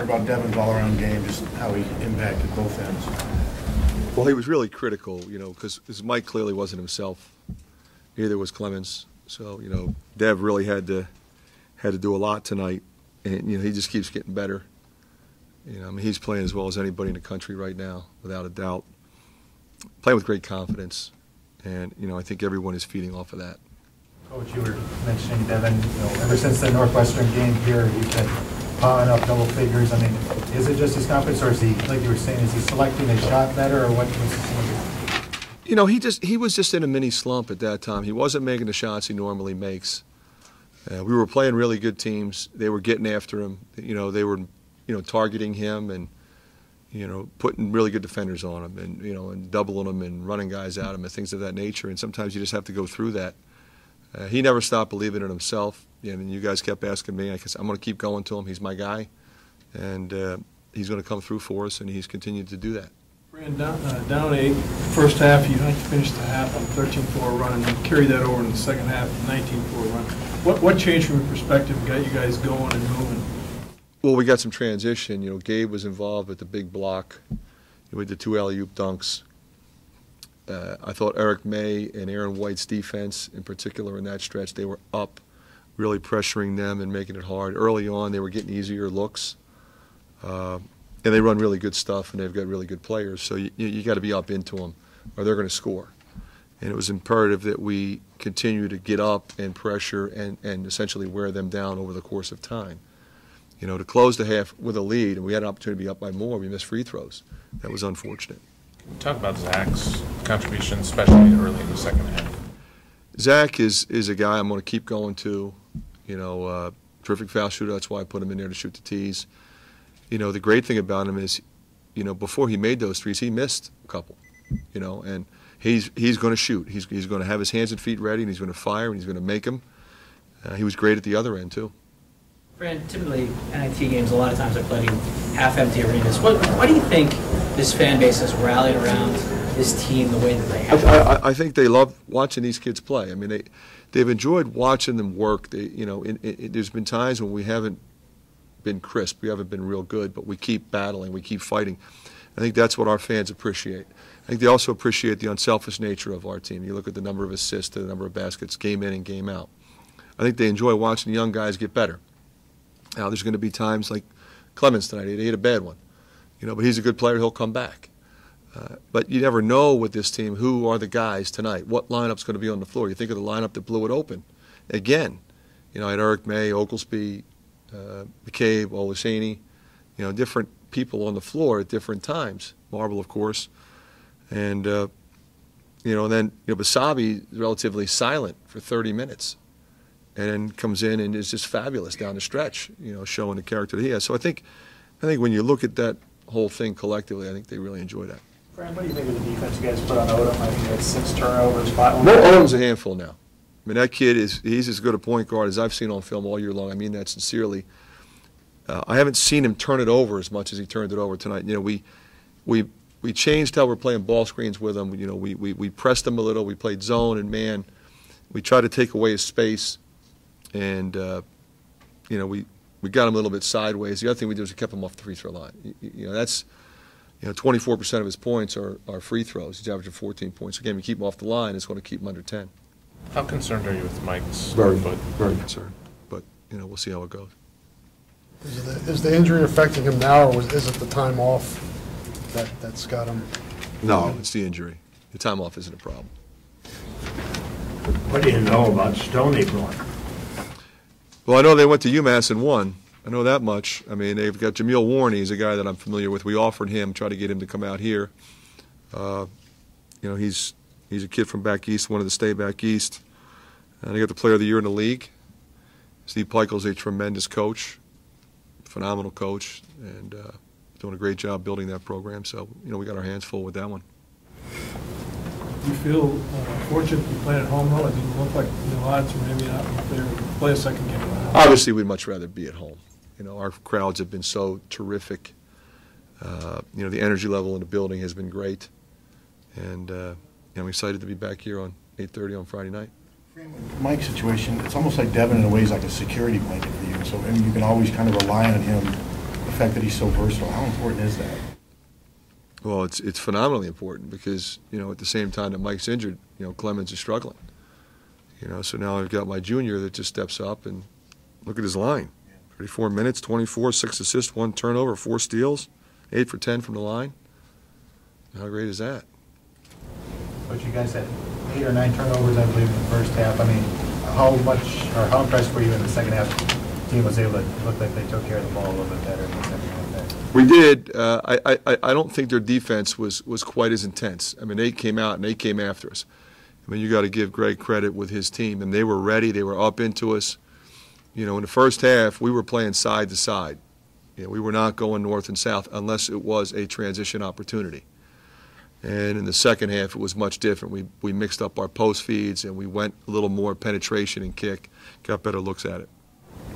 About Devin's all-around game, just how he impacted both ends. Well, he was really critical, because Mike clearly wasn't himself. Neither was Clemens. So, Dev really had to do a lot tonight, and he just keeps getting better. He's playing as well as anybody in the country right now, without a doubt. Playing with great confidence, and I think everyone is feeding off of that. Coach, you were mentioning Devin. Ever since the Northwestern game here, you've been pawing up double figures. I mean, is it just his confidence, or is he, like you were saying, is he selecting his shot better, or what's he was just in a mini slump at that time. He wasn't making the shots he normally makes. We were playing really good teams. They were getting after him. They were, targeting him and, putting really good defenders on him and, and doubling him and running guys at him and things of that nature. And sometimes you just have to go through that. He never stopped believing in himself. And you guys kept asking me. I guess I'm going to keep going to him. He's my guy. And he's going to come through for us, and he's continued to do that. Fran, down 8, first half, you finished the half on a 13-4 run, and you carried that over in the second half, 19-4 run. What changed from your perspective and got you guys going and moving? Well, we got some transition. Gabe was involved with the big block with the 2 alley-oop dunks. I thought Eric May and Aaron White's defense, in particular in that stretch, they were up, really pressuring them and making it hard. Early on, they were getting easier looks. And they run really good stuff, and they've got really good players. So you got to be up into them, or they're going to score. And it was imperative that we continue to get up and pressure and essentially wear them down over the course of time. To close the half with a lead, and we had an opportunity to be up by more, we missed free throws. That was unfortunate. Talk about Zach's contribution, especially early in the second half. Zach is a guy I'm going to keep going to. Terrific foul shooter. That's why I put him in there to shoot the tees. The great thing about him is, before he made those threes, he missed a couple, and he's going to shoot. He's going to have his hands and feet ready, and he's going to fire, and he's going to make them. He was great at the other end, too. Fran, typically NIT games a lot of times are played in half-empty arenas. Why do you think this fan base has rallied around this team the way that they have? I think they love watching these kids play. I mean, they've enjoyed watching them work. There's been times when we haven't been crisp, we haven't been real good, but we keep battling, we keep fighting. I think that's what our fans appreciate. I think they also appreciate the unselfish nature of our team. You look at the number of assists, the number of baskets, game in and game out. I think they enjoy watching the young guys get better. Now, there's going to be times like Clemens tonight. He hit a bad one, but he's a good player. He'll come back. But you never know with this team who are the guys tonight. What lineup's going to be on the floor? You think of the lineup that blew it open. Again, I had Eric May, Oglesby, McCabe, Olaseni, different people on the floor at different times. Marble, of course, and then Basabi is relatively silent for 30 minutes, and then comes in and is just fabulous down the stretch. Showing the character that he has. So I think when you look at that whole thing collectively, I think they really enjoy that. Fran, what do you think of the defense you guys put on Odom? I think he had 6 turnovers, 5. Odom's a handful now. I mean, that kid he's as good a point guard as I've seen on film all year long. I mean that sincerely. I haven't seen him turn it over as much as he turned it over tonight. We changed how we're playing ball screens with him. We pressed him a little. We played zone and man. We tried to take away his space, and we got him a little bit sideways. The other thing we did was we kept him off the free throw line. That's 24% of his points are free throws. He's averaging 14 points. Again, we keep him off the line. It's going to keep him under 10. How concerned are you with Mike's foot? Very concerned. But we'll see how it goes. Is the injury affecting him now, or is it the time off that's got him? No, it's the injury. The time off isn't a problem. What do you know about Stony Brook? Well, I know they went to UMass and won. I know that much. I mean, they've got Jameel Warney. He's a guy that I'm familiar with. We offered him, tried to get him to come out here. He's a kid from back east, wanted to stay back east. And he got the Player of the Year in the league. Steve Peichel's a tremendous coach, phenomenal coach, and doing a great job building that program. So, we got our hands full with that one. You feel fortunate to be playing at home, though? It didn't look like the odds were maybe not in favor to play a second game at home. Obviously, we'd much rather be at home. Our crowds have been so terrific. The energy level in the building has been great. And I'm excited to be back here on 8:30 on Friday night. Mike's situation, it's almost like Devin in a way is like a security blanket for you. So you can always kind of rely on him fact that he's so versatile, how important is that? Well, it's phenomenally important because, at the same time that Mike's injured, Clemens is struggling. So now I've got my junior that just steps up, and look at his line. 34 minutes, 24, 6 assists, 1 turnover, 4 steals, 8 for 10 from the line. How great is that? But you guys had 8 or 9 turnovers, I believe, in the first half. I mean, how impressed were you in the second half? The team was able to, it looked like they took care of the ball a little bit better in the second half there. We did. I don't think their defense was quite as intense. I mean, they came out and they came after us. I mean, you got to give Greg credit with his team, and they were ready. They were up into us. In the first half, we were playing side to side. We were not going north and south unless it was a transition opportunity. And in the second half, it was much different. We mixed up our post feeds, and we went a little more penetration and kick, got better looks at it.